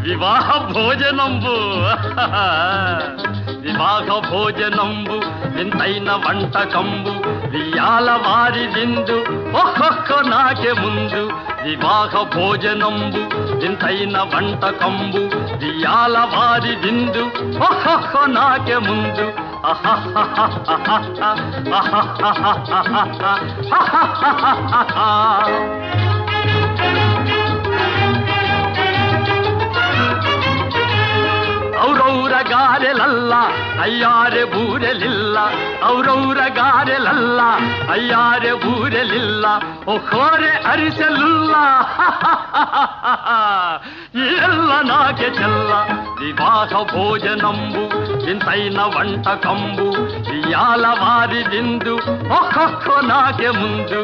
వివాహ భోజనంబు వివాహ భోజనంబు వింతైన వంటకంబు వియాల వారి విందు ఒక్కొక్క నాకే ముందు వివాహ భోజనంబు వింతైన వంటకంబు వియాల వారి విందు ఒక్కొక్క నాకే ముందు ಔರೌರ ಗಾರೆಲಲ್ಲ ಅಯ್ಯಾರೆ ಬೂರೆಲಿಲ್ಲ ಔರೌರ ಗಾರೆಲಲ್ಲ ಅಯ್ಯಾರೆ ಬೂರೆಲಿಲ್ಲ ಒಖೋರೆ ಅರಿಸಲಿಲ್ಲ ಎಲ್ಲ ನಾಗೆ ಚೆಲ್ಲ ವಿವಾಹ ಭೋಜನಂಬು ವಿಂತೈನ వంటకంబు వియాల వారి విందు ఒక్కొక్క నాకే ముందు